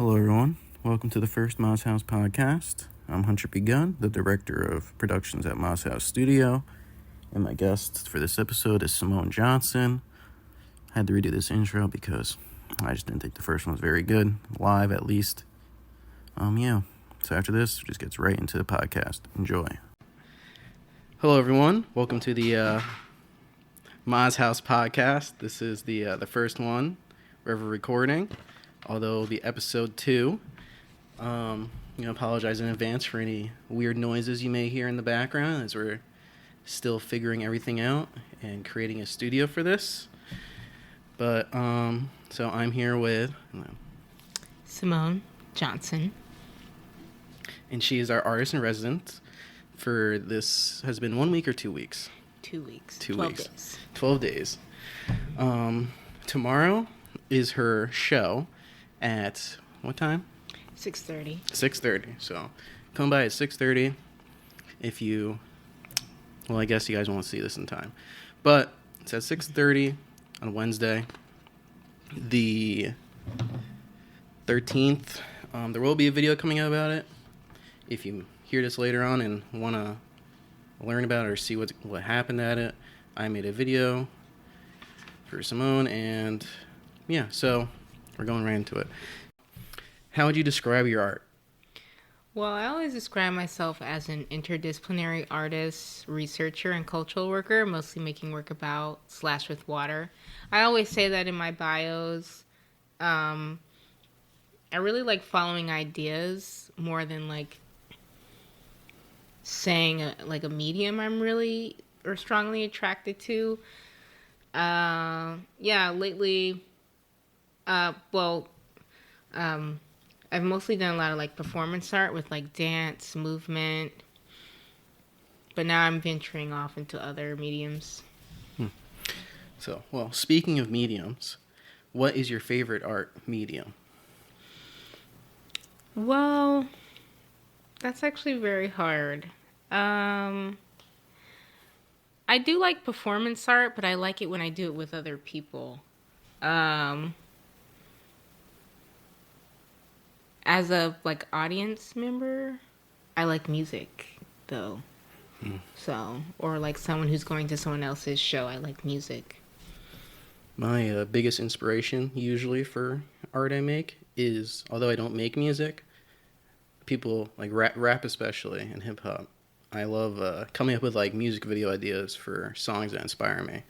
Hello, everyone. Welcome to the first Moz House podcast. I'm Hunter P. Gunn, the director of productions at Moz House Studio, and my guest for this episode is Simone Johnson. I had to redo this intro because I just didn't think the first one was very good, live at least. So after this, it just gets right into the podcast. Enjoy. Hello, everyone. Welcome to the Moz House podcast. This is the first one we're ever recording. Although the episode 2, apologize in advance for any weird noises you may hear in the background as we're still figuring everything out and creating a studio for this. But, so I'm here with Simone Johnson. And she is our artist in residence for this, has been 1 week or 2 weeks? 2 weeks. 12 days. 12 days. Tomorrow is her show. At what time? 6:30. 6:30. So come by at 6:30 if you, well, I guess you guys won't see this in time. But it's at 6:30 on Wednesday, the 13th. There will be a video coming out about it. If you hear this later on and want to learn about it or see what happened at it, I made a video for Simone, and yeah, so we're going right into it. How would you describe your art? Well, I always describe myself as an interdisciplinary artist, researcher, and cultural worker, mostly making work about / with water. I always say that in my bios. I really like following ideas more than like saying a medium I'm really or strongly attracted to. Lately... I've mostly done a lot of like performance art with like dance, movement, but now I'm venturing off into other mediums. So, well, speaking of mediums, what is your favorite art medium? Well, that's actually very hard. I do like performance art, but I like it when I do it with other people. As a like audience member, I like music though. So, or like someone who's going to someone else's show, I like music. My biggest inspiration usually for art I make is, although I don't make music, people like rap especially and hip hop. I love coming up with like music video ideas for songs that inspire me,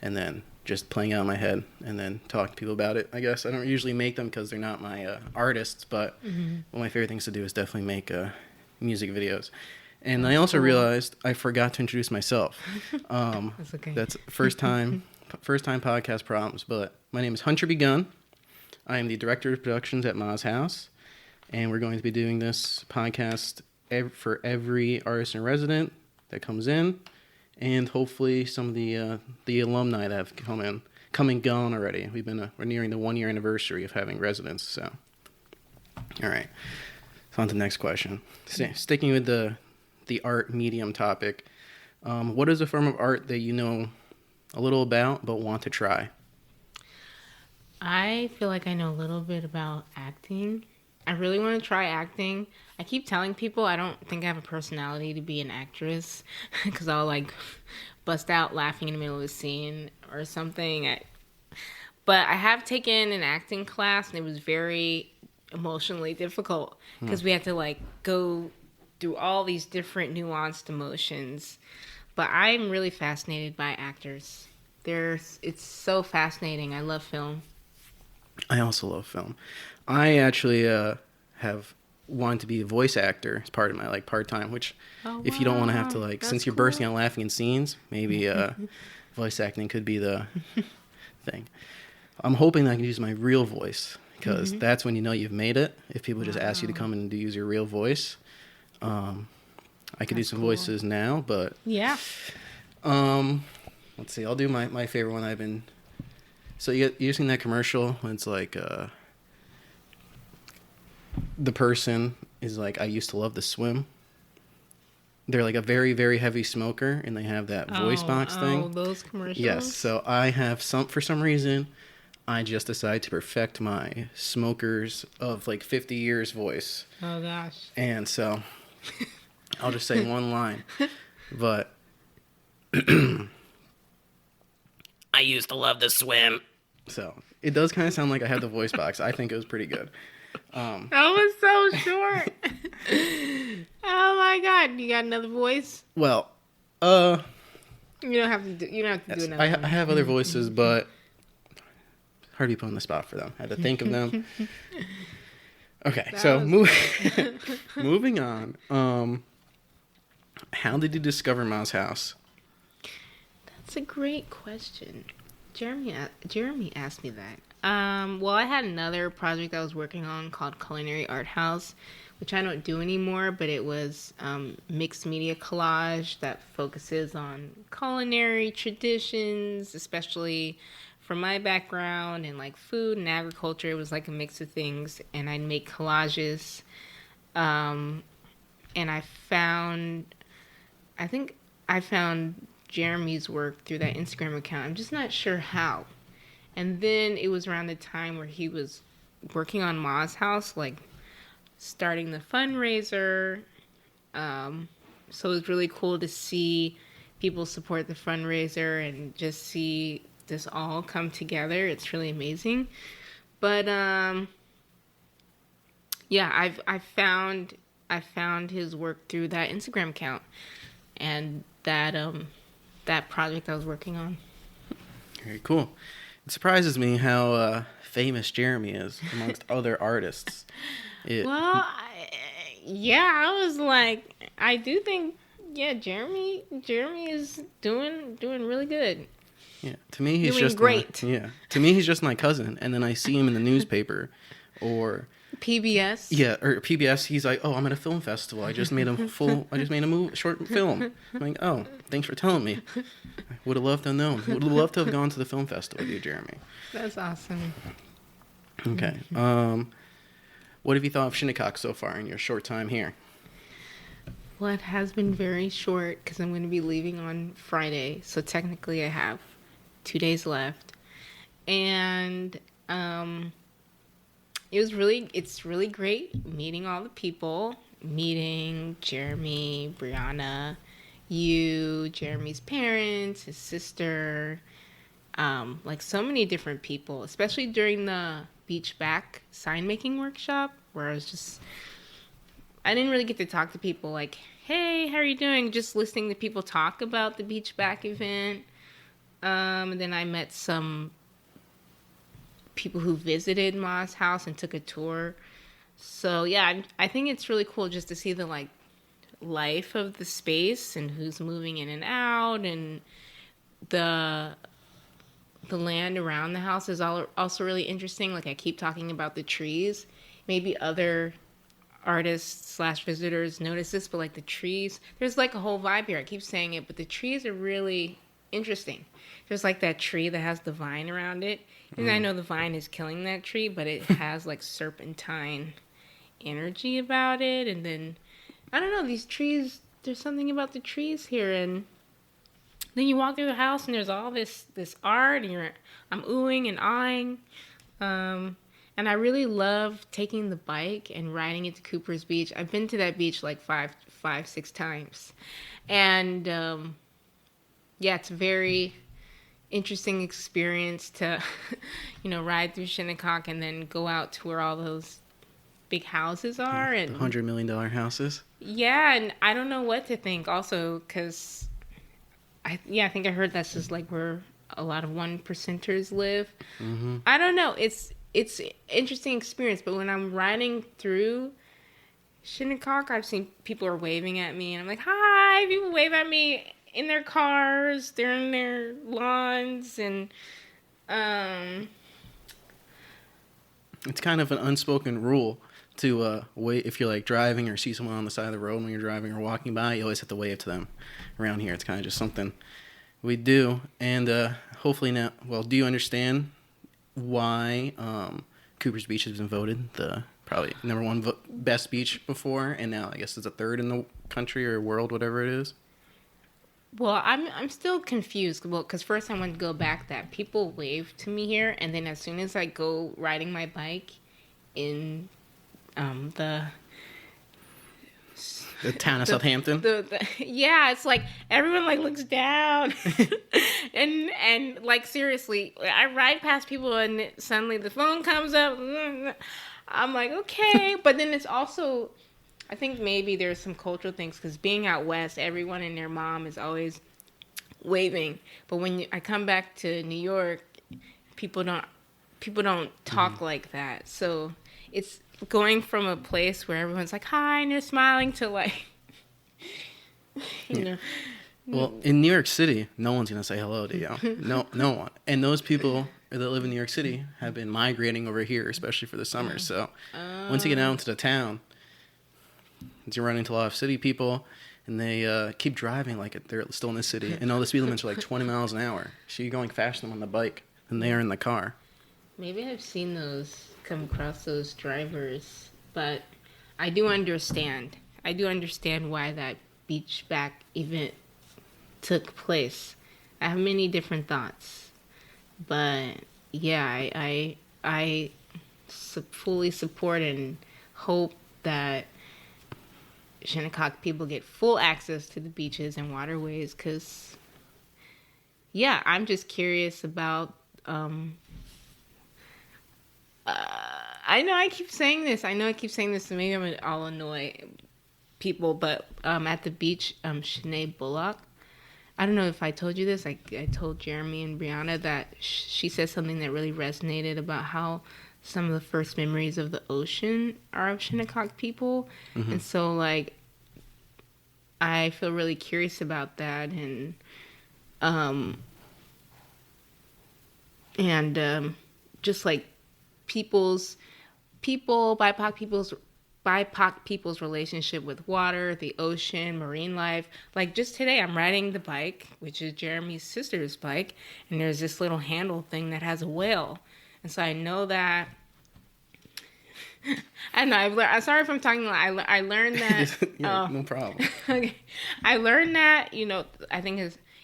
and then just playing out in my head and then talk to people about it. I guess I don't usually make them because they're not my artists, but one of my favorite things to do is definitely make music videos. And I also realized I forgot to introduce myself. That's okay. That's first time podcast problems, but my name is Hunter B. Gunn. I am the director of productions at Moz House, and we're going to be doing this podcast for every artist in resident that comes in. And hopefully some of the alumni that have come and gone already. We're nearing the 1 year anniversary of having residents. So, all right. So on to the next question. Sticking with the art medium topic, what is a form of art that you know a little about but want to try? I feel like I know a little bit about acting. I really want to try acting. I keep telling people I don't think I have a personality to be an actress because I'll like bust out laughing in the middle of a scene or something. But I have taken an acting class and it was very emotionally difficult because we had to like go through all these different nuanced emotions. But I'm really fascinated by actors. It's so fascinating. I love film. I also love film. I actually have wanted to be a voice actor as part of my like part-time, which if you don't want to have to like, since you're bursting out laughing in scenes, maybe voice acting could be the thing. I'm hoping that I can use my real voice because that's when you know you've made it. If people just ask you to come in and use your real voice. I could do some voices now, but yeah. Let's see. I'll do my favorite one. So you seen that commercial when it's like the person is like, I used to love to swim. They're like a very, very heavy smoker, and they have that voice box thing. Oh, those commercials? Yes. So I have for some reason, I just decided to perfect my smokers of like 50 years voice. Oh gosh. And so I'll just say one line. But I used to love to swim. So it does kind of sound like I had the voice box. I think it was pretty good. That was so short. Oh my god. You got another voice? Well, You don't have to do another I one. have other voices, but hard to be put on the spot for them. I had to think of them. Okay, That so was moving on. How did you discover Ma's house? That's a great question. Jeremy asked me that. Well, I had another project I was working on called Culinary Art House, which I don't do anymore, but it was mixed media collage that focuses on culinary traditions, especially from my background and like food and agriculture. It was like a mix of things, and I'd make collages. And I think I found Jeremy's work through that Instagram account. I'm just not sure how. And then it was around the time where he was working on Ma's house, like starting the fundraiser. So it was really cool to see people support the fundraiser and just see this all come together. It's really amazing. But yeah, I found his work through that Instagram account and that project I was working on. Very cool. It surprises me how famous Jeremy is amongst other artists. Well, I was like, I do think, yeah, Jeremy is doing really good. Yeah, to me he's Doing just great. To me he's just my cousin, and then I see him in the newspaper, or PBS. yeah, or PBS. He's like, "Oh, I'm at a film festival. I just made a short film." I'm like, "Oh, thanks for telling me. I would have loved to have known. Would have loved to have gone to the film festival with you, Jeremy." That's awesome. Okay. What have you thought of Shinnecock so far in your short time here? Well, it has been very short because I'm going to be leaving on Friday, so technically I have 2 days left, and it's really great meeting all the people, meeting Jeremy, Brianna, Jeremy's parents, his sister, like so many different people, especially during the Beach Back sign making workshop where I didn't really get to talk to people like, hey, how are you doing? Just listening to people talk about the Beach Back event. And then I met some people who visited Ma's house and took a tour. So yeah, I think it's really cool just to see the like life of the space and who's moving in and out, and the land around the house is also really interesting. Like I keep talking about the trees. Maybe other artists / visitors notice this, but like the trees, there's like a whole vibe here. I keep saying it, but the trees are really interesting. There's like that tree that has the vine around it. And I know the vine is killing that tree, but it has like serpentine energy about it. And then, I don't know, these trees, there's something about the trees here. And then you walk through the house and there's all this art, and I'm oohing and eyeing. And I really love taking the bike and riding it to Cooper's Beach. I've been to that beach like five, 6 times. And yeah, it's a very interesting experience to, ride through Shinnecock and then go out to where all those big houses are. And $100 million houses. Yeah, and I don't know what to think also, because I think I heard that's just like where a lot of 1%ers live. Mm-hmm. I don't know. It's an interesting experience, but when I'm riding through Shinnecock, I've seen people are waving at me, and I'm like, hi! People wave at me in their cars, they're in their lawns, and it's kind of an unspoken rule to wait if you're like driving or see someone on the side of the road when you're driving or walking by. You always have to wave to them. Around here, it's kind of just something we do. And hopefully now, well, do you understand why Cooper's Beach has been voted the probably number one best beach before, and now I guess it's a third in the country or world, whatever it is? Well, I'm still confused. Well, because first I wanted to go back that people wave to me here, and then as soon as I go riding my bike in the The town of Southampton. yeah, it's like everyone like looks down, and like seriously, I ride past people and suddenly the phone comes up. I'm like, okay, but then it's also, I think maybe there's some cultural things because being out west, everyone and their mom is always waving. But when I come back to New York, people don't talk like that. So it's going from a place where everyone's like hi and they're smiling to like you know. Well, in New York City, no one's gonna say hello to you. No one. And those people that live in New York City have been migrating over here, especially for the summer. So once you get out into the town, you run into a lot of city people, and they keep driving like they're still in the city. And all the speed limits are like 20 miles an hour. So you're going faster than them on the bike than they are in the car. Maybe I've seen those, come across those drivers, but I do understand. I do understand why that beach back event took place. I have many different thoughts, but yeah, I fully support and hope that Shinnecock people get full access to the beaches and waterways. Cause yeah, I'm just curious about. I know I keep saying this. I So maybe I'll annoy people, but at the beach, Shanae Bullock. I don't know if I told you this. I told Jeremy and Brianna that she said something that really resonated about how some of the first memories of the ocean are of Shinnecock people. Mm-hmm. And so, like, I feel really curious about that. And just like BIPOC people's relationship with water, the ocean, marine life. Like just today, I'm riding the bike, which is Jeremy's sister's bike, and there's this little handle thing that has a whale. And so I know that. I know. I'm sorry if I'm talking. I learned that. Yeah, no problem. Okay, I learned that. I think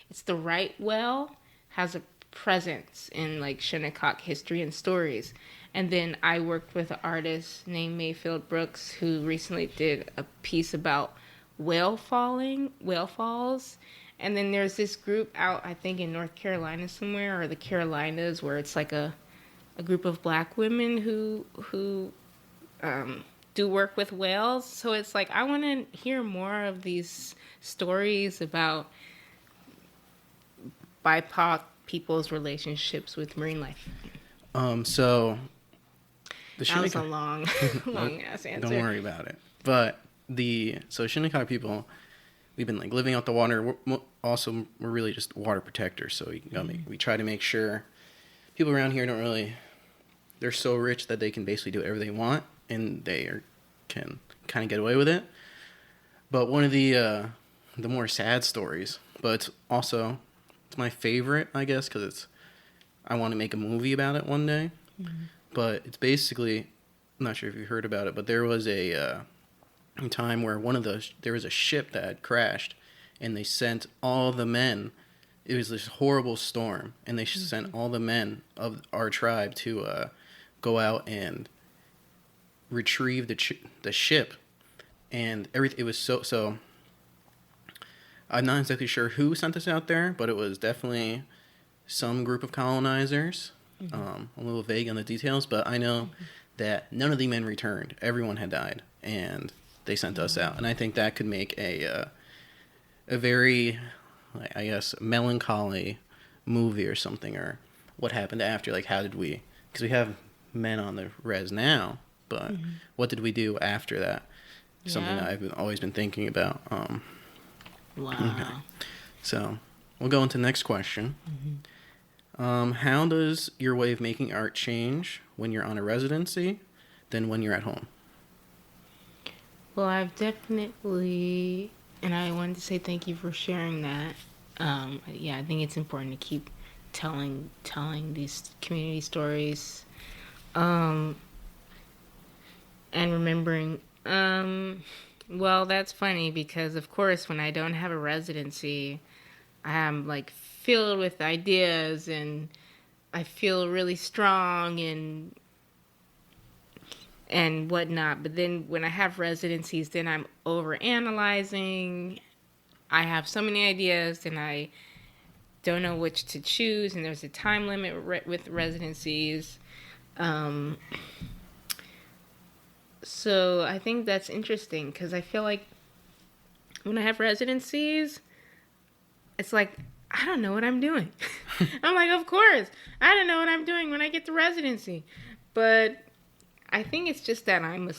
it's the right whale has a presence in like Shinnecock history and stories. And then I worked with an artist named Mayfield Brooks who recently did a piece about whale falls. And then there's this group out, I think in North Carolina somewhere, or the Carolinas, where it's like a group of black women who do work with whales. So it's like I want to hear more of these stories about BIPOC people's relationships with marine life. So that was a long ass answer. Don't worry about it. But Shinnecock people, we've been like living out the water. We're really just water protectors. So we try to make sure people around here they're so rich that they can basically do whatever they want, and can kind of get away with it. But one of the more sad stories, but it's my favorite, I guess, because I want to make a movie about it one day. Mm-hmm. But it's basically, I'm not sure if you heard about it, but there was a time where there was a ship that had crashed, and they sent all the men. It was this horrible storm, and they sent all the men of our tribe to go out and retrieve the ship, and everything. It was so. I'm not exactly sure who sent us out there, but it was definitely some group of colonizers. Mm-hmm. A little vague on the details, but I know that none of the men returned. Everyone had died, and they sent us out. And I think that could make a very, I guess, melancholy movie or something, or what happened after. Like, how did we? Because we have men on the res now, but what did we do after that? Something that I've always been thinking about. Wow. Okay. So we'll go into the next question. How does your way of making art change when you're on a residency than when you're at home? Well, I've definitely, and I wanted to say thank you for sharing that. I think it's important to keep telling these community stories, and remembering. Well, that's funny because, of course, when I don't have a residency, I'm like filled with ideas and I feel really strong and whatnot. But then when I have residencies, then I'm over analyzing. I have so many ideas and I don't know which to choose, and there's a time limit with residencies. So I think that's interesting because I feel like when I have residencies, it's like, I don't know what I'm doing. I'm like, of course, I don't know what I'm doing when I get to residency. But I think it's just that I'm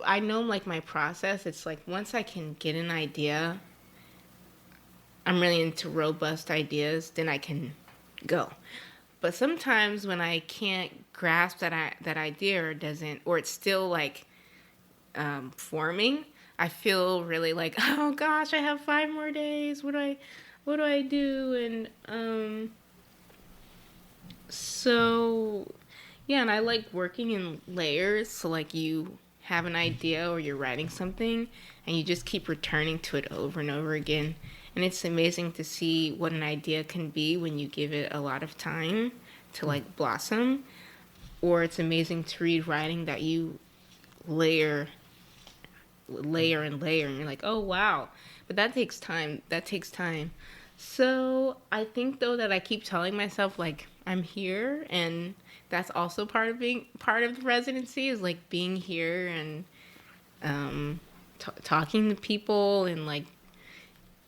I know like my process. It's like once I can get an idea, I'm really into robust ideas, then I can go. But sometimes when I can't grasp that idea or it's still like forming, I feel really like, oh gosh, I have 5 more days. What do I do? And so yeah, and I like working in layers. So like you have an idea or you're writing something and you just keep returning to it over and over again. And it's amazing to see what an idea can be when you give it a lot of time to like blossom. Or it's amazing to read writing that you layer and layer and you're like, oh wow. But that takes time. So I think though that I keep telling myself like I'm here, and that's also part of the residency is like being here and talking to people and like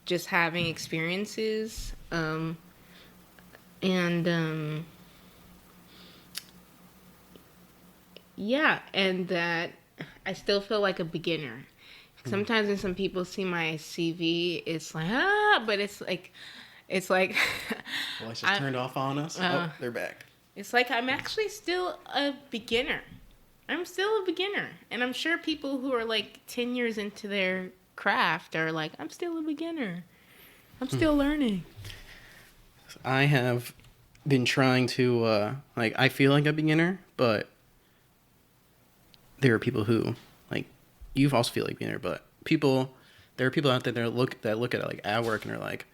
just having experiences and yeah, and that I still feel like a beginner. Sometimes when some people see my CV, it's like, but it's like Well, it's just turned off on us. They're back. It's like I'm actually still a beginner. I'm still a beginner. And I'm sure people who are like 10 years into their craft are like, I'm still a beginner. I'm still learning. I have been trying to, I feel like a beginner, but there are people who, like, you also feel like a beginner, but there are people out there that look at like our work and are like,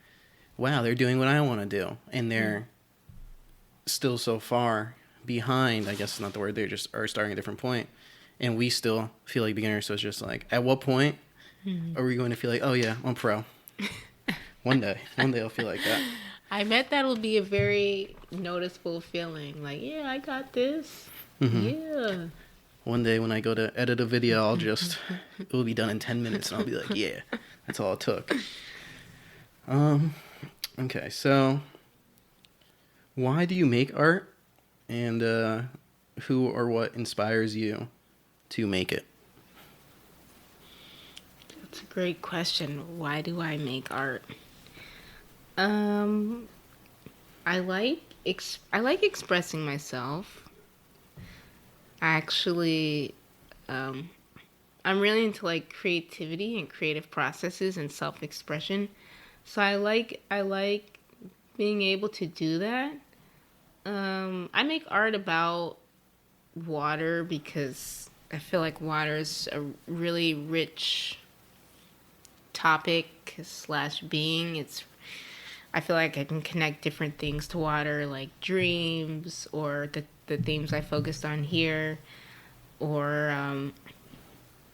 wow, they're doing what I want to do. And they're still so far behind, I guess is not the word, they just are starting at a different point. And we still feel like beginners, so it's just like, at what point are we going to feel like, oh yeah, I'm pro? One day I'll feel like that. I bet that'll be a very noticeable feeling. Like, yeah, I got this. Mm-hmm. Yeah. One day when I go to edit a video, it will be done in 10 minutes, and I'll be like, yeah, that's all it took. Okay, so why do you make art, and who or what inspires you to make it? That's a great question. Why do I make art? I like expressing myself. Actually, I'm really into like creativity and creative processes and self-expression. So I like being able to do that. I make art about water because I feel like water is a really rich topic / being. I feel like I can connect different things to water, like dreams or the themes I focused on here, or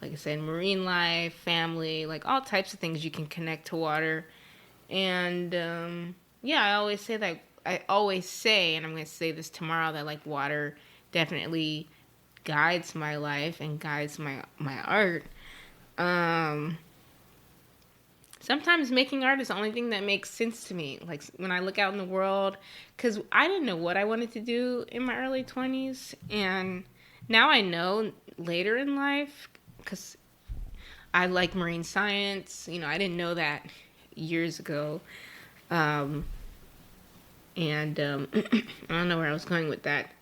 like I said, marine life, family, like all types of things you can connect to water. And yeah, I always say, and I'm going to say this tomorrow, that like water definitely guides my life and guides my art. Sometimes making art is the only thing that makes sense to me. Like when I look out in the world, because I didn't know what I wanted to do in my early 20s. And now I know later in life, because I like marine science. You know, I didn't know that years ago. And I don't know where I was going with that.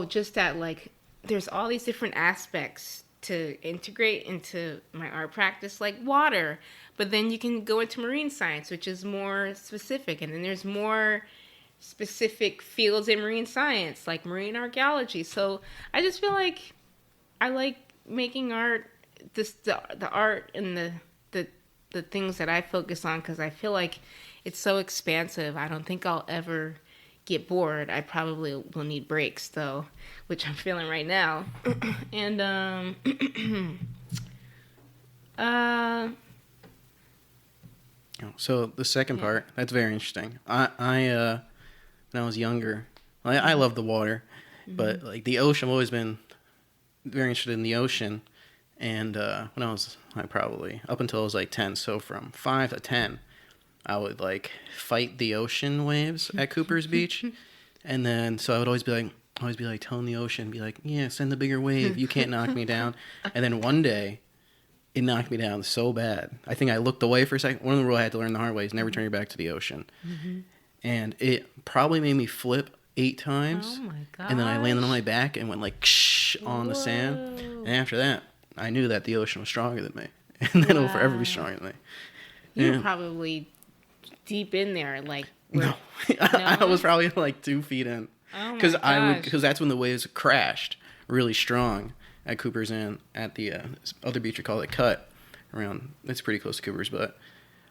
Just that like there's all these different aspects to integrate into my art practice, like water. But then you can go into marine science, which is more specific. And then there's more specific fields in marine science, like marine archaeology. So I just feel like I like making art, the art and the the things that I focus on because I feel like it's so expansive. I don't think I'll ever get bored. I probably will need breaks though, which I'm feeling right now. And So the second part, that's very interesting. I when I was younger, I love the water, but like the ocean, I've always been very interested in the ocean. And when I was probably up until I was like 10, so from 5 to 10, I would like fight the ocean waves at Cooper's Beach. And then so I would always be like telling the ocean, be like, yeah, send the bigger wave, you can't knock me down. And then one day it knocked me down so bad. I think I looked away for a second. One of the rules I had to learn the hard way is never turn your back to the ocean. And it probably made me flip 8 times. oh my god! And then I landed on my back and went like ksh on the sand. And after that, I knew that the ocean was stronger than me. And then it will forever be stronger than me. You were probably deep in there, like no. I was probably like 2 feet in. Oh my Because that's when the waves crashed really strong at Cooper's Inn at the other beach we call it Cut. It's pretty close to Cooper's, but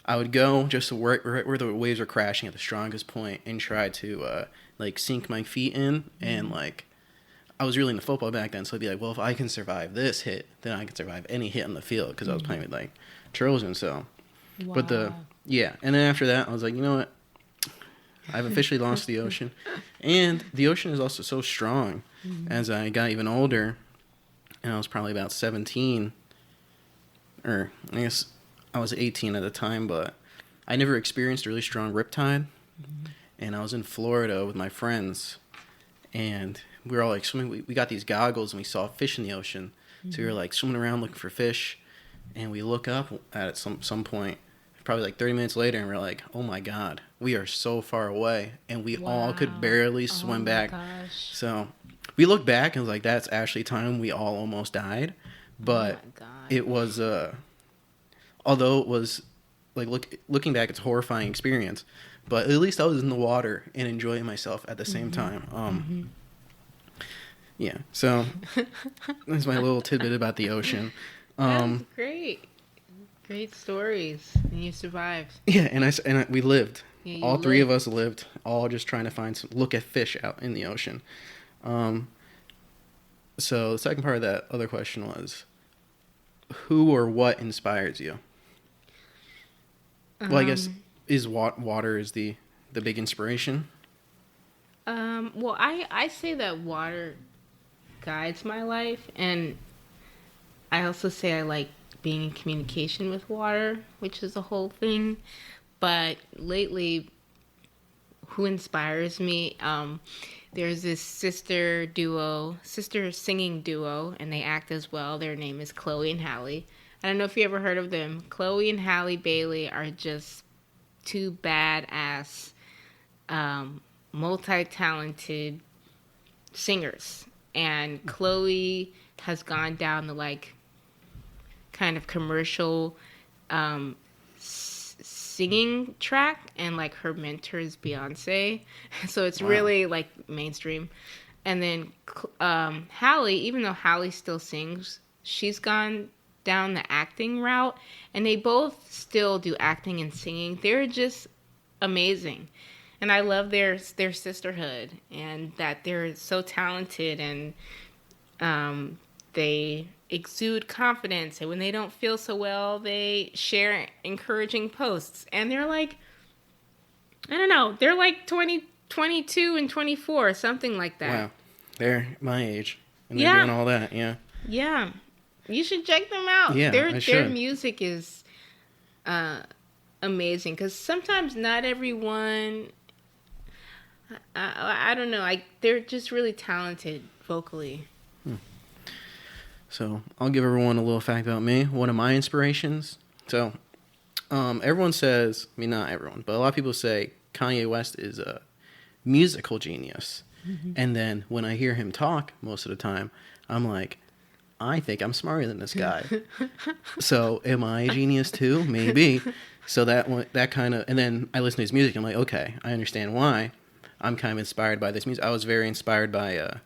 I would go just to right where the waves were crashing at the strongest point and try to like sink my feet in. And like I was really into football back then, so I'd be like, well, if I can survive this hit, then I can survive any hit on the field because I was playing with like Trojan. So, wow. But and then after that, I was like, you know what? I've officially lost the ocean, and the ocean is also so strong. As I got even older, and I was probably about 17, or I guess I was 18 at the time, but I never experienced a really strong riptide. And I was in Florida with my friends, and we were all like swimming. We got these goggles, and we saw fish in the ocean. So we were like swimming around looking for fish, and we look up at some point, probably like 30 minutes later, and we're like, oh my god, we are so far away, and we all could barely swim back. Gosh. So we look back and was like, that's actually time we all almost died. But it was although it was like looking back, it's a horrifying experience, but at least I was in the water and enjoying myself at the same time. Yeah, so that's my little tidbit about the ocean. That's great stories, and you survived. Yeah, and we lived. Yeah, all 3 of us lived, all just trying to look at fish out in the ocean. So the second part of that other question was, who or what inspires you? Well, I guess water is the big inspiration. Well, I say that water guides my life, and I also say I like being in communication with water, which is a whole thing. But lately, who inspires me? There's this sister singing duo, and they act as well. Their name is Chloe and Halle. I don't know if you ever heard of them. Chloe and Halle Bailey are just 2 badass, multi-talented singers. And Chloe has gone down the like kind of commercial singing track, and like her mentor is Beyonce, so it's really like mainstream. And then Halle, even though Halle still sings, she's gone down the acting route, and they both still do acting and singing. They're just amazing, and I love their sisterhood, and that they're so talented, and they exude confidence, and when they don't feel so well, they share encouraging posts. And they're like, I don't know, they're like 22 and 24, something like that. Wow, they're my age, and they're doing all that. Yeah, you should check them out. Yeah, I should. Their music is amazing, because sometimes not everyone, I don't know, they're just really talented vocally. So I'll give everyone a little fact about me. One of my inspirations. So everyone says, I mean, not everyone, but a lot of people say Kanye West is a musical genius. And then when I hear him talk most of the time, I'm like, I think I'm smarter than this guy. So am I a genius too? Maybe. So that kind of, and then I listen to his music. I'm like, okay, I understand why. I'm kind of inspired by this music. I was very inspired by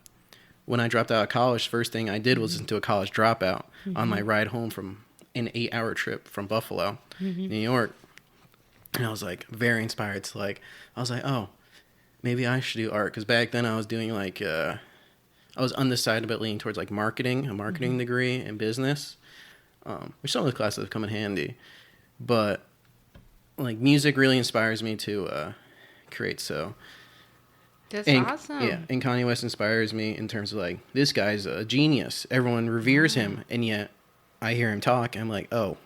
when I dropped out of college, first thing I did was listen to a College Dropout on my ride home from an 8-hour trip from Buffalo, New York. And I was like very inspired to I was like, oh, maybe I should do art. Because back then I was doing I was undecided but leaning towards marketing, a marketing degree in business, which some of the classes have come in handy. But music really inspires me to create. So that's awesome. Yeah, and Kanye West inspires me in terms of this guy's a genius. Everyone reveres him, and yet I hear him talk, and I'm like, oh,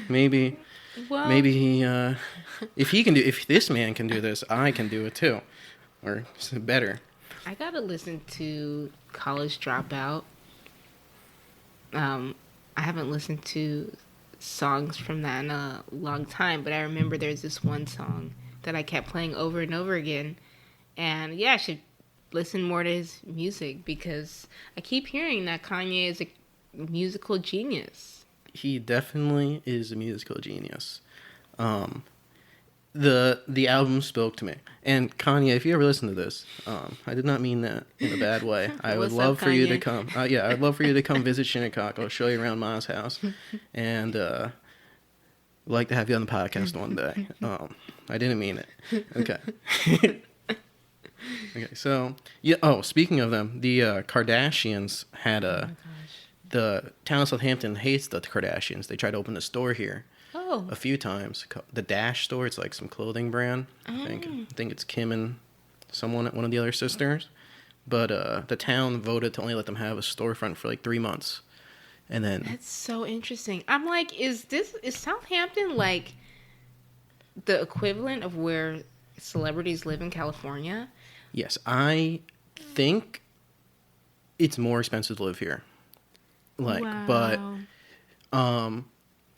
maybe he, if this man can do this, I can do it too, or better. I gotta listen to College Dropout. I haven't listened to songs from that in a long time, but I remember there's this one song that I kept playing over and over again. And yeah, I should listen more to his music because I keep hearing that Kanye is a musical genius. He definitely is a musical genius. The album spoke to me. And Kanye, if you ever listen to this, I did not mean that in a bad way. I would love for you to come. I'd love for you to come visit Shinnecock. I'll show you around Ma's house, and I'd like to have you on the podcast one day. I didn't mean it. Okay. Okay. So yeah. Oh, speaking of them, the Kardashians had the town of Southampton hates the Kardashians. They tried to open a store here. Oh. A few times. The Dash store, it's some clothing brand. I think it's Kim and one of the other sisters. But the town voted to only let them have a storefront for 3 months. And then that's so interesting. I'm like, is Southampton the equivalent of where celebrities live in California? Yes, I think it's more expensive to live here. Wow. But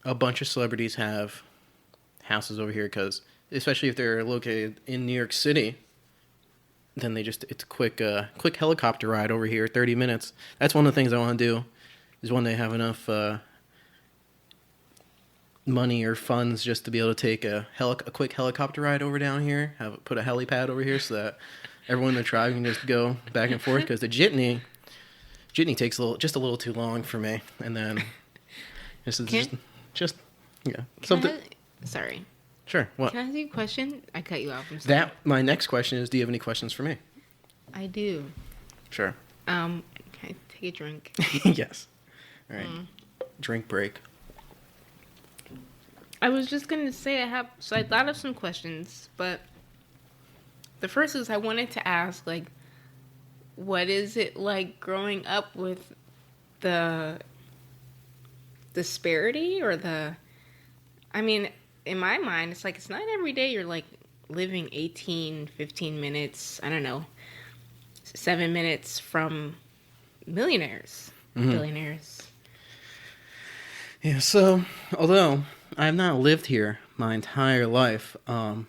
a bunch of celebrities have houses over here because, especially if they're located in New York City, then it's a quick helicopter ride over here, 30 minutes. That's one of the things I want to do, is one day have enough money or funds just to be able to take a quick helicopter ride over down here, put a helipad over here so that everyone in the tribe can just go back and forth, because the jitney takes just a little too long for me, and then this is just something. Sorry. Sure. What? Can I ask you a question? I cut you off. I'm sorry. That my next question is: do you have any questions for me? I do. Sure. Can I take a drink? Yes. All right. Drink break. I was just gonna say I thought of some questions, but the first is I wanted to ask what is it like growing up with the disparity or in my mind, it's not every day you're living 15 minutes, I don't know, 7 minutes from millionaires, billionaires. Yeah, so although I have not lived here my entire life, I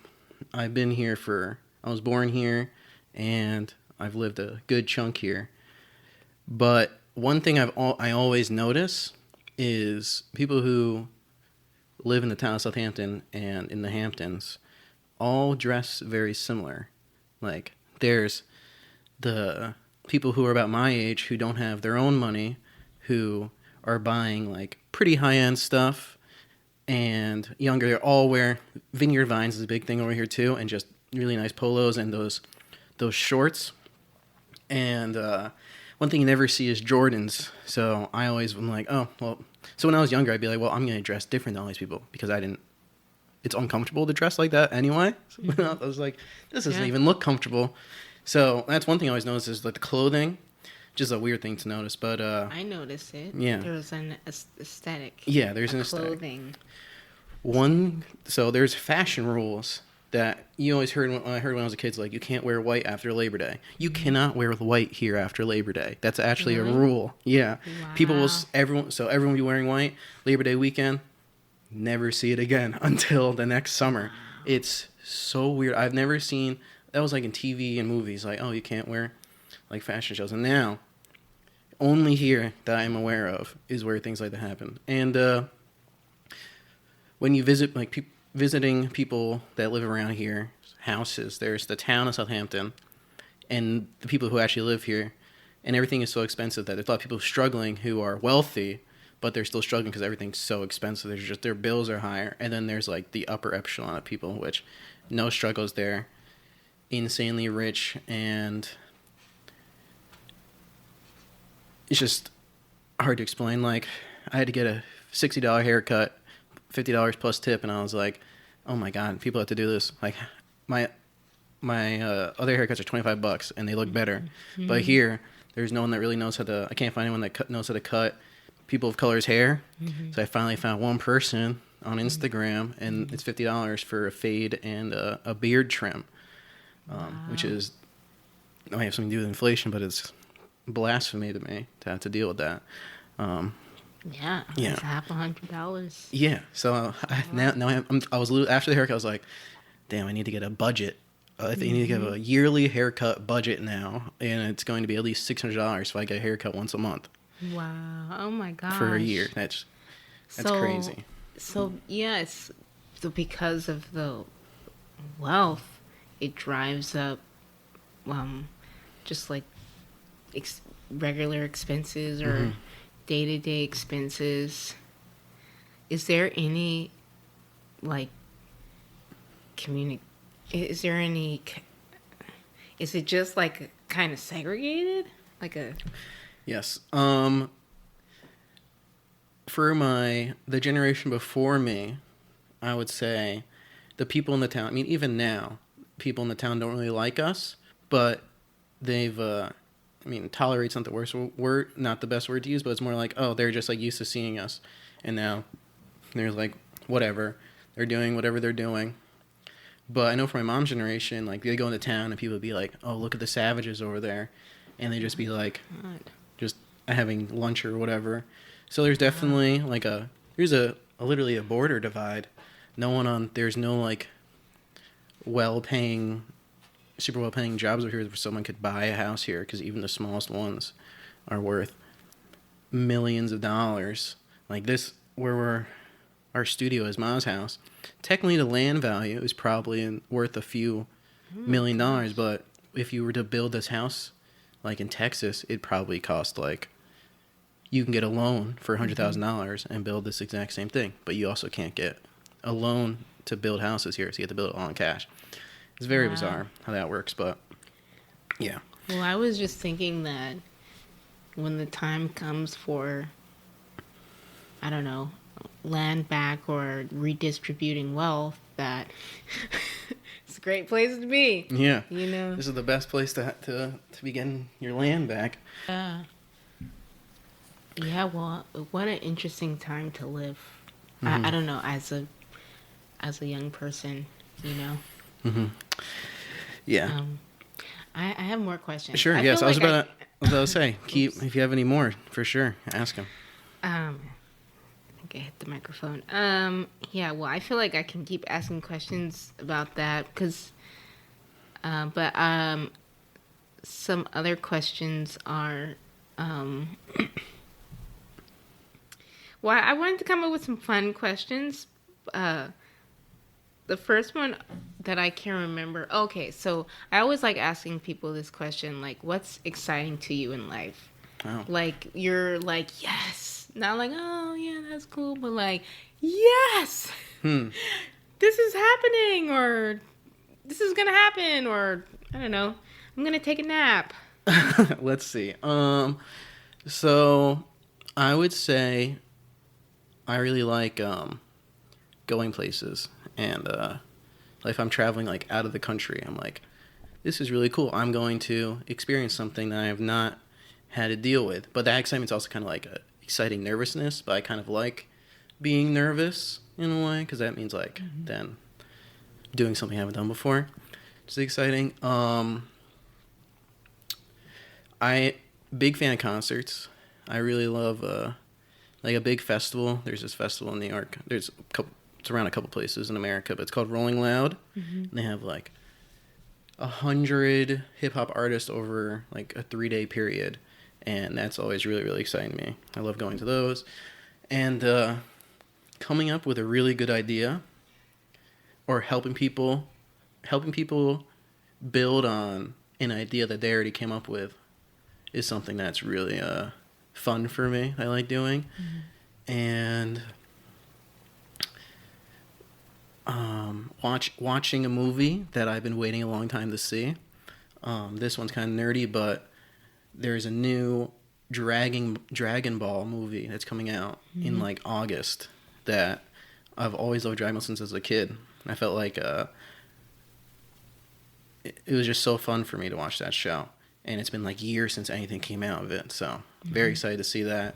was born here and I've lived a good chunk here. But one thing I always notice is people who live in the town of Southampton and in the Hamptons all dress very similar. There's the people who are about my age who don't have their own money, who are buying pretty high-end stuff, and younger, they all wear Vineyard Vines is a big thing over here too, and just really nice polos and those shorts. And one thing you never see is Jordans. So I always am oh, well. So when I was younger, I'd be well, I'm going to dress different than all these people because it's uncomfortable to dress like that anyway. So I was this doesn't even look comfortable. So that's one thing I always notice is the clothing, just a weird thing to notice. But I noticed it. Yeah. There's an aesthetic. Yeah, there's an aesthetic. Clothing. So there's fashion rules that you always heard when I was a kid. You can't wear white after Labor Day. You cannot wear white here after Labor Day. That's actually a rule. Yeah. Wow. Everyone will be wearing white Labor Day weekend. Never see it again until the next summer. Wow. It's so weird. I've never seen that was in TV and movies. Oh, you can't wear fashion shows. And now, only here that I'm aware of is where things like that happen. And when you visit visiting people that live around here, houses, there's the town of Southampton and the people who actually live here, and everything is so expensive that there's a lot of people struggling who are wealthy but they're still struggling because everything's so expensive. There's just, their bills are higher. And then there's like the upper echelon of people, which no struggles there, insanely rich, and it's just hard to explain. Like, I had to get a $60 haircut, $50 plus tip, and I was like, oh my God, people have to do this. Like, my other haircuts are $25 and they look better. Mm-hmm. But here, there's no one that really knows how to, I can't find anyone that knows how to cut people of color's hair. Mm-hmm. So I finally found one person on Instagram, and it's $50 for a fade and a beard trim, which is, I might have something to do with inflation, but it's blasphemy to me to have to deal with that. Yeah, it's $100. Yeah, so I was after the haircut, I was like, damn, I need to get a budget. I think I need to get a yearly haircut budget now, and it's going to be at least $600 if I get a haircut once a month. Wow! Oh my gosh! For a year, that's crazy. So yes, so because of the wealth, it drives up, just like regular expenses or day-to-day expenses. Is there any like is it just like kind of segregated, like a? Yes. For the generation before me, I would say the people in the town, I mean, even now, people in the town don't really like us, but they've, tolerate's not the worst word, not the best word to use, but it's more like, oh, they're just like used to seeing us. And now they're like, whatever, they're doing whatever they're doing. But I know for my mom's generation, like, they go into town and people would be like, oh, look at the savages over there. And they just be like, just having lunch or whatever. So there's definitely like there's literally a border divide. There's no like super well paying jobs over here where someone could buy a house here, because even the smallest ones are worth millions of dollars. Like this, where our studio is, Ma's house. Technically, the land value is probably worth a few $1 million, but if you were to build this house, like in Texas, it'd probably cost like, you can get a loan for $100,000 and build this exact same thing, but you also can't get a loan to build houses here, so you have to build it all in cash. It's very bizarre how that works, but yeah. Well, I was just thinking that when the time comes for, I don't know, land back or redistributing wealth, that it's a great place to be. Yeah. You know? This is the best place to be getting your land back. Yeah. Yeah, well, what an interesting time to live. I don't know, as a young person, you know? Mm-hmm. Yeah. I have more questions. Sure, yes. I was about to say, if you have any more, for sure, ask them. I think I hit the microphone. Yeah, well, I feel like I can keep asking questions about that, because, but some other questions are, well, I wanted to come up with some fun questions. The first one that I can remember. Okay, so I always like asking people this question, like, what's exciting to you in life? Oh. Like, you're like, yes. Not like, oh, yeah, that's cool, but like, yes! This is happening, or this is gonna happen, or, I don't know, I'm gonna take a nap. Let's see. So, I would say I really like going places, and if I'm traveling like out of the country, I'm like, this is really cool. I'm going to experience something that I have not had to deal with. But that excitement's also kind of like a exciting nervousness, but I kind of like being nervous in a way, because that means like then doing something I haven't done before. It's exciting. Big fan of concerts. I really love like a big festival. There's this festival in New York. It's around a couple places in America, but it's called Rolling Loud. And they have like 100 hip hop artists over like a 3-day period, and that's always really, really exciting to me. I love going to those, and coming up with a really good idea, or helping people build on an idea that they already came up with, is something that's really fun for me. I like doing. and watching a movie that I've been waiting a long time to see. This one's kind of nerdy, but there's a new Dragon Ball movie that's coming out in like August that I've always loved Dragon Ball since as a kid. And I felt like it was just so fun for me to watch that show. And it's been like years since anything came out of it. So very excited to see that.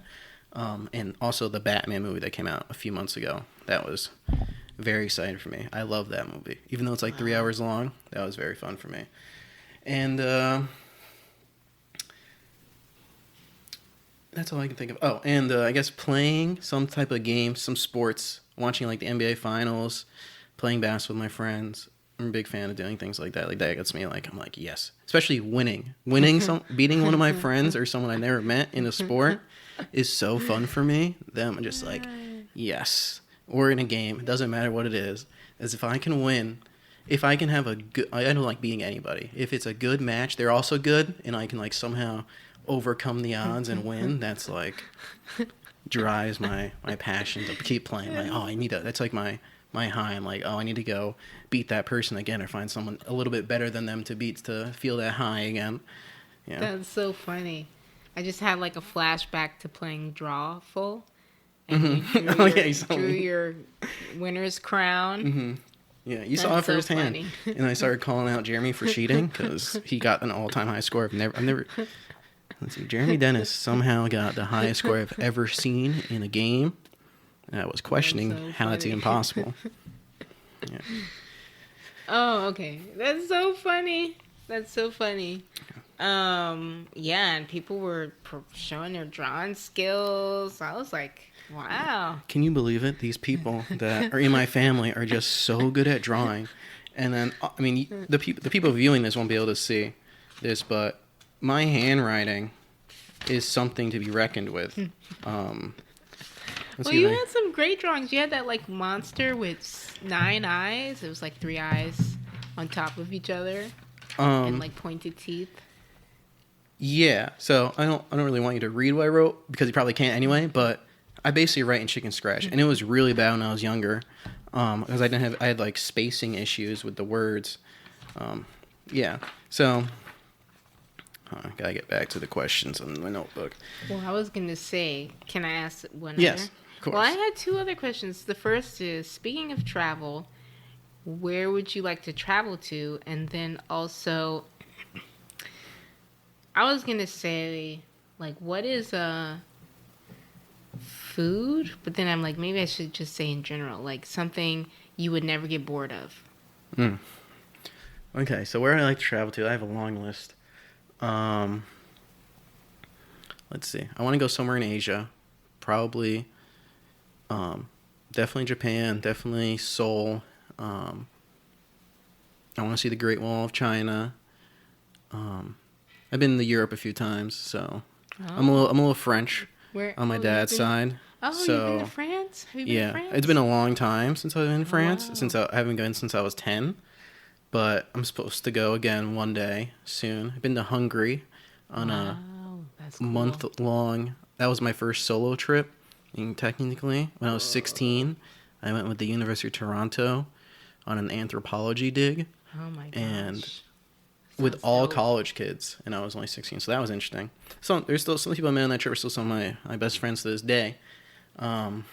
And also the Batman movie that came out a few months ago. That was very exciting for me. I love that movie. Even though it's like 3 hours long, that was very fun for me. And that's all I can think of. Oh, and I guess playing some type of game, some sports, watching like the NBA Finals, playing basketball with my friends. I'm a big fan of doing things like that. Like that gets me like, I'm like, yes. Especially winning beating one of my friends or someone I never met in a sport is so fun for me. Then I'm just like, yes. Or in a game, it doesn't matter what it is. As if I can win, if I can have a good, I don't like beating anybody. If it's a good match, they're also good, and I can like somehow overcome the odds and win. That's like drives my passion to keep playing. Like, oh, I need to. That's like my high. I'm like, oh, I need to go beat that person again or find someone a little bit better than them to beat to feel that high again. Yeah. That's so funny. I just had like a flashback to playing Drawful. And you drew your winner's crown. Yeah, you saw it firsthand. And I started calling out Jeremy for cheating because he got an all-time high score. I've never. Let's see, Jeremy Dennis somehow got the highest score I've ever seen in a game. And I was questioning how that's even possible. Yeah. Oh, okay. That's so funny. Yeah, and people were showing their drawing skills. I was like, wow. Can you believe it? These people that are in my family are just so good at drawing. And then, I mean, the people viewing this won't be able to see this, but my handwriting is something to be reckoned with. Well, you had some great drawings. You had that like monster with 9 eyes. It was like 3 eyes on top of each other, and like pointed teeth. Yeah. So I don't really want you to read what I wrote because you probably can't anyway. But I basically write in chicken scratch, and it was really bad when I was younger because I had like spacing issues with the words. Yeah. So. I gotta get back to the questions on my notebook. Well, I was gonna say, can I ask one? Yes, of course. Well, I had 2 other questions. The first is, speaking of travel, where would you like to travel to? And then also, I was gonna say, like, what is food? But then I'm like, maybe I should just say in general, like something you would never get bored of. Okay, so where I like to travel to, I have a long list. Let's see. I want to go somewhere in Asia. Probably, definitely Japan, definitely Seoul. I want to see the Great Wall of China. I've been to Europe a few times, so I'm a little French on my dad's side. Oh, so, you've been to France? Have you been to France? It's been a long time since I've been in France. Since I haven't gone since I was 10. But I'm supposed to go again one day soon. I've been to Hungary on a month-long. That was my first solo trip. And technically, when I was 16, I went with the University of Toronto on an anthropology dig. Oh my gosh! And with all college kids, and I was only 16, so that was interesting. So there's still some people I met on that trip are still some of my best friends to this day. I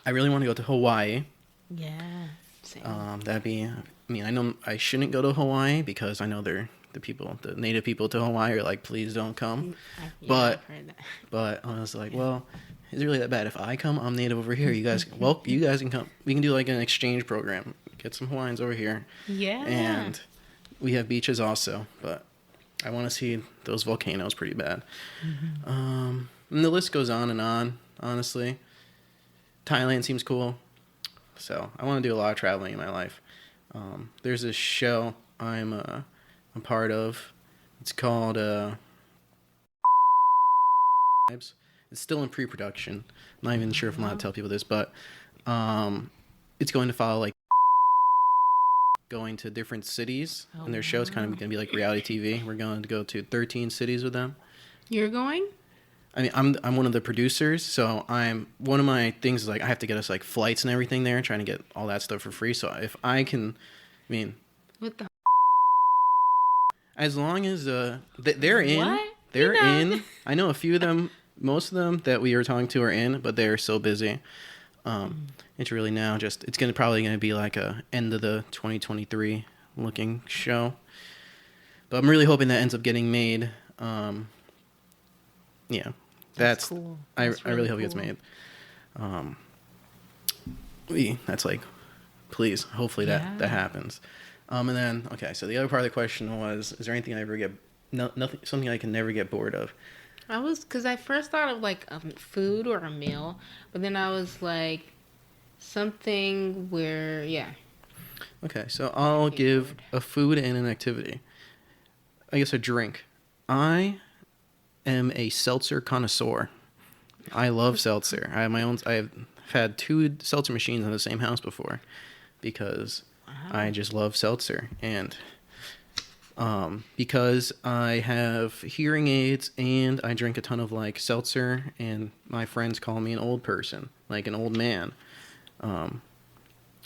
really want to go to Hawaii. Yeah. Same. That'd be. I mean, I know I shouldn't go to Hawaii because I know the native people to Hawaii are like, please don't come. I've heard that. But I was like, well, is it really that bad? If I come, I'm native over here. You guys can come. We can do like an exchange program. Get some Hawaiians over here. Yeah. And we have beaches also, but I want to see those volcanoes pretty bad. And the list goes on and on, honestly. Thailand seems cool. So I want to do a lot of traveling in my life. There's this show I'm a part of. It's called It's still in pre-production. I'm not even sure if I'm allowed to tell people this, but it's going to follow like going to different cities, and their show's kind of going to be like reality TV. We're going to go to 13 cities with them. You're going? I mean, I'm one of the producers, so one of my things is like I have to get us like flights and everything there, trying to get all that stuff for free. So if I can, I mean, What the? as long as they're in, What? they're in. I know a few of them, most of them that we are talking to are in, but they're so busy. It's really now it's probably gonna be like a end of the 2023 looking show. But I'm really hoping that ends up getting made. Yeah, that's cool. I really hope it gets made. That's like, please, hopefully that happens. And then, okay, so the other part of the question was, is there anything I ever get, nothing, something I can never get bored of? Because I first thought of like a food or a meal, but then I was like, something where, Okay, so I'll give a food and an activity. I guess a drink. I am a seltzer connoisseur. I love seltzer. I have my own. I've had 2 seltzer machines in the same house before, because I just love seltzer, and because I have hearing aids and I drink a ton of like seltzer, and my friends call me an old person, like an old man.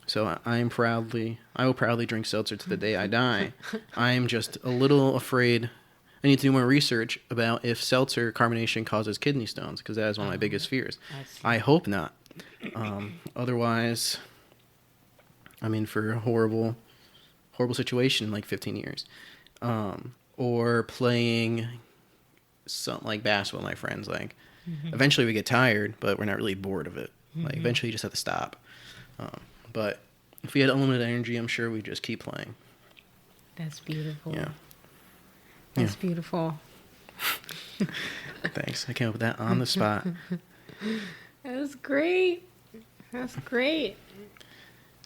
So I will proudly drink seltzer to the day I die. I'm just a little afraid. I need to do more research about if seltzer carbonation causes kidney stones, because that is one of my biggest fears. I hope not. Otherwise, I'm in for a horrible situation in like 15 years. Or playing something like basketball with my friends. Like, eventually we get tired, but we're not really bored of it. Like, eventually you just have to stop. But if we had unlimited energy, I'm sure we'd just keep playing. That's beautiful. Yeah. That's beautiful. Thanks. I came up with that on the spot. That was great. That's great.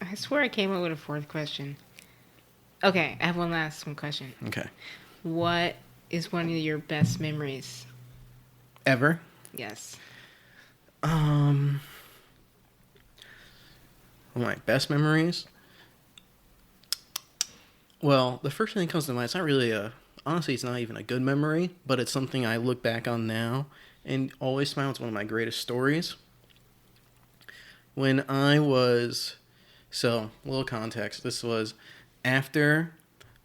I swear I came up with a 4th question. Okay, I have one last question. Okay. What is one of your best memories? Ever? Yes. My best memories? Well, the first thing that comes to mind, it's not really honestly, it's not even a good memory, but it's something I look back on now and always smile. It's one of my greatest stories. When I was, so, a little context, this was after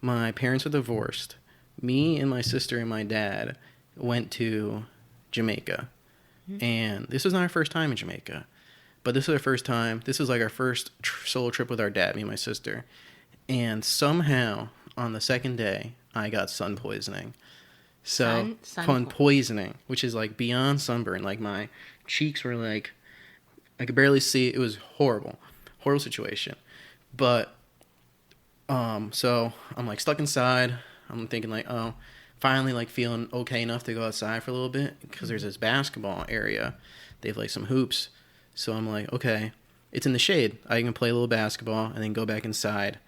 my parents were divorced. Me and my sister and my dad went to Jamaica. And this was not our first time in Jamaica. But this was our first time. This was like our first solo trip with our dad, me and my sister. And somehow, on the second day, I got sun poisoning. So, sun poisoning, which is like beyond sunburn. Like, my cheeks were like, I could barely see. It was horrible. Horrible situation. But, so I'm like stuck inside. I'm thinking like, oh, finally like feeling okay enough to go outside for a little bit, because there's this basketball area. They have like some hoops. So I'm like, okay, it's in the shade. I can play a little basketball and then go back inside.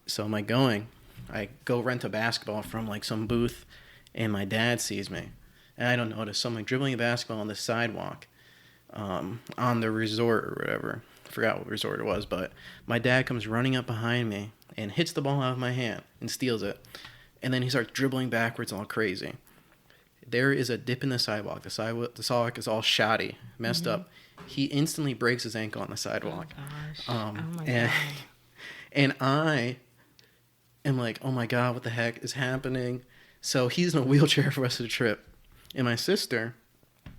So I'm like I go rent a basketball from like some booth, and my dad sees me. And I don't notice. So I'm like dribbling a basketball on the sidewalk on the resort or whatever. I forgot what resort it was, but my dad comes running up behind me and hits the ball out of my hand and steals it. And then he starts dribbling backwards all crazy. There is a dip in the sidewalk. The sidewalk is all shoddy, messed up. He instantly breaks his ankle on the sidewalk. Oh, my God. And I am like, oh my God, what the heck is happening? So he's in a wheelchair for the rest of the trip. And my sister,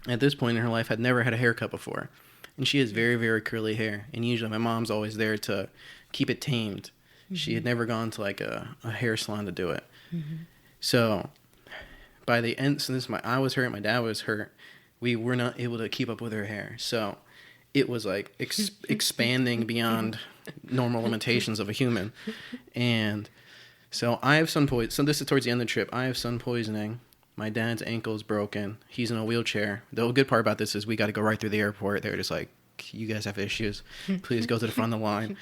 at this point in her life, had never had a haircut before. And she has very, very curly hair. And usually my mom's always there to keep it tamed. She had never gone to like a hair salon to do it. So by the end, I was hurt, my dad was hurt. We were not able to keep up with her hair. So it was like expanding beyond normal limitations of a human. And so I have sun poisoning. So this is towards the end of the trip. I have sun poisoning. My dad's ankle is broken. He's in a wheelchair. The good part about this is we got to go right through the airport. They're just like, you guys have issues. Please go to the front of the line.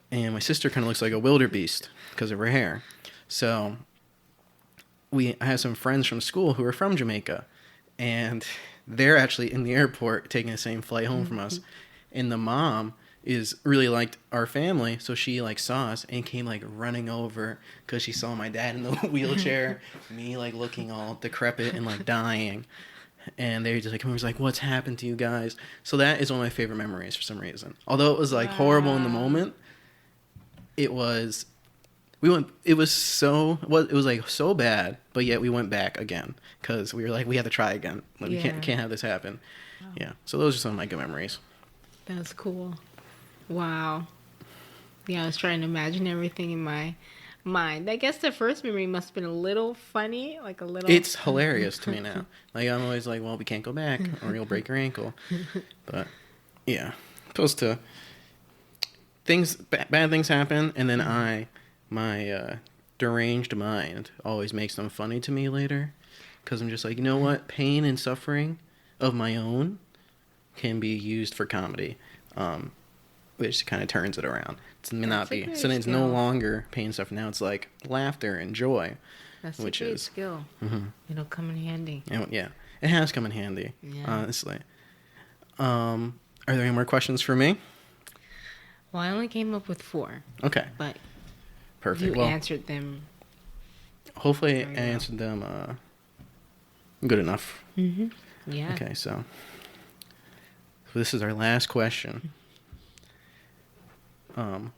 And my sister kind of looks like a wildebeest because of her hair. So I have some friends from school who are from Jamaica. And they're actually in the airport taking the same flight home from us. And the mom really liked our family, so she like saw us and came like running over because she saw my dad in the wheelchair, me like looking all decrepit and like dying. and they just like was like, "What's happened to you guys?" So that is one of my favorite memories for some reason. Although it was like horrible in the moment, it was. We went. It was so. It was like so bad, but yet we went back again because we were like, we have to try again. Like we can't have this happen. Wow. Yeah. So those are some of my good memories. That's cool. Wow. Yeah, I was trying to imagine everything in my mind. I guess the first memory must have been a little funny, like a little. It's hilarious to me now. Like I'm always like, well, we can't go back, or you'll break your ankle. But yeah, opposed to bad things happen, and then my deranged mind always makes them funny to me later, because I'm just like, you know what, pain and suffering of my own can be used for comedy, which kind of turns it around. It's not be so it's no longer pain and suffering. Now it's like laughter and joy. That's which a great skill. Mm-hmm. It'll come in handy. Yeah, it has come in handy. Yeah. Honestly. Are there any more questions for me? Well, I only came up with 4. Okay. But perfect. You answered them. Hopefully, I answered them good enough. Mm-hmm. Yeah. Okay, so this is our last question.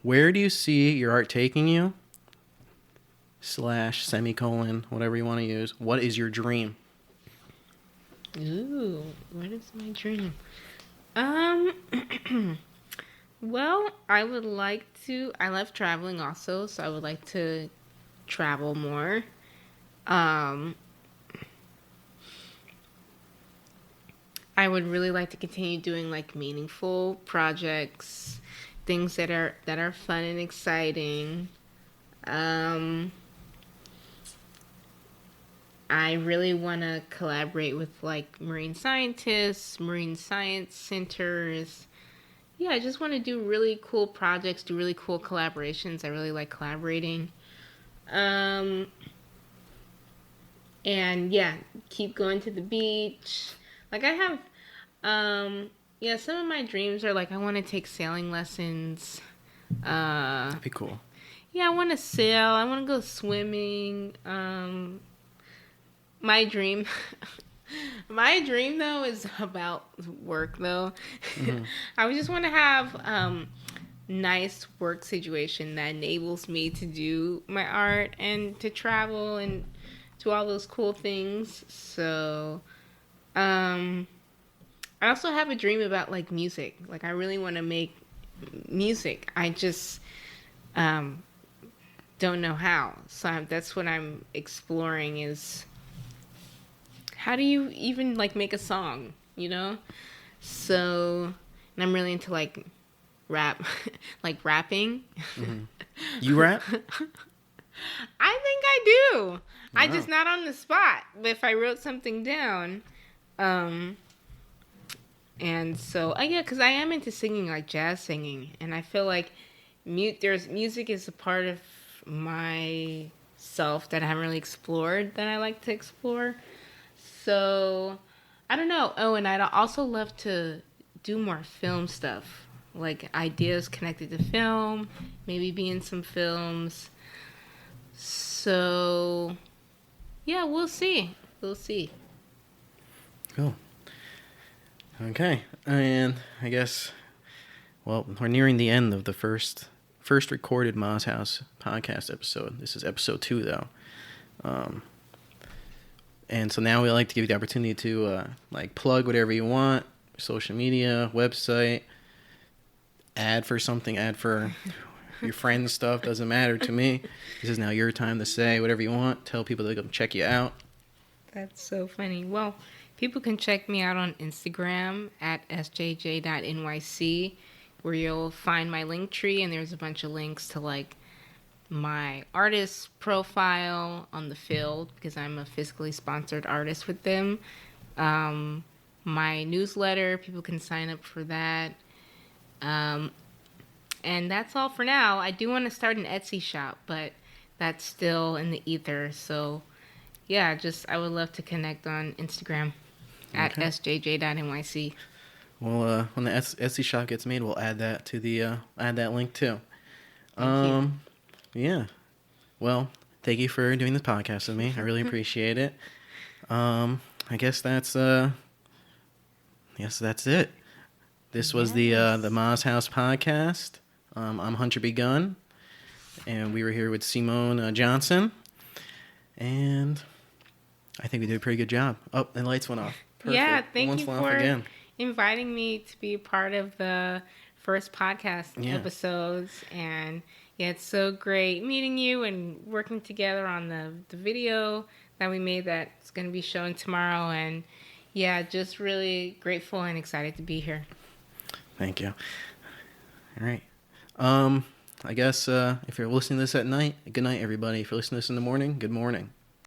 Where do you see your art taking you? / semicolon, whatever you want to use. What is your dream? Ooh, what is my dream? Well, I would like to. I love traveling also, so I would like to travel more. I would really like to continue doing like meaningful projects, things that are fun and exciting. I really want to collaborate with like marine scientists, marine science centers. Yeah, I just want to do really cool projects, do really cool collaborations. I really like collaborating. And yeah, keep going to the beach. Like I have, some of my dreams are like I want to take sailing lessons. That'd be cool. Yeah, I want to sail. I want to go swimming. My dream though is about work though. Mm-hmm. I just want to have nice work situation that enables me to do my art and to travel and do all those cool things. So I also have a dream about like music. Like I really want to make music. I just don't know how. So that's what I'm exploring is how do you even like make a song, you know? So, and I'm really into like rap, like rapping. Mm-hmm. You rap? I think I do. Wow. I just not on the spot, but if I wrote something down, and so yeah, because I am into singing, like jazz singing, and I feel like music is a part of myself that I haven't really explored that I like to explore. So, I don't know. Oh, and I'd also love to do more film stuff, like ideas connected to film, maybe be in some films. So, yeah, we'll see. We'll see. Cool. Okay, and I guess, well, we're nearing the end of the first recorded Ma's House podcast episode. This is episode 2, though. And so now we like to give you the opportunity to like plug whatever you want, social media, website, ad for something, ad for your friends' stuff, doesn't matter to me. This is now your time to say whatever you want. Tell people to come check you out. That's so funny. Well, people can check me out on Instagram at sjj.nyc, where you'll find my link tree, and there's a bunch of links to like my artist profile on the Field, because I'm a fiscally sponsored artist with them. My newsletter, people can sign up for that. And that's all for now. I do want to start an Etsy shop, but that's still in the ether. So yeah, I would love to connect on Instagram at sjj.nyc. Well, when the Etsy shop gets made, we'll add that to the add that link too. Thank you. Yeah. Well, thank you for doing this podcast with me. I really appreciate it. I I guess that's it. This was the Ma's House podcast. I'm Hunter B. Gunn, and we were here with Simone Johnson, and I think we did a pretty good job. Oh, and lights went off. Perfect. Yeah, thank you for inviting me to be a part of the first podcast episodes. And yeah, it's so great meeting you and working together on the video that we made that's going to be shown tomorrow. And yeah, just really grateful and excited to be here. Thank you. All right. I guess if you're listening to this at night, good night, everybody. If you're listening to this in the morning, good morning.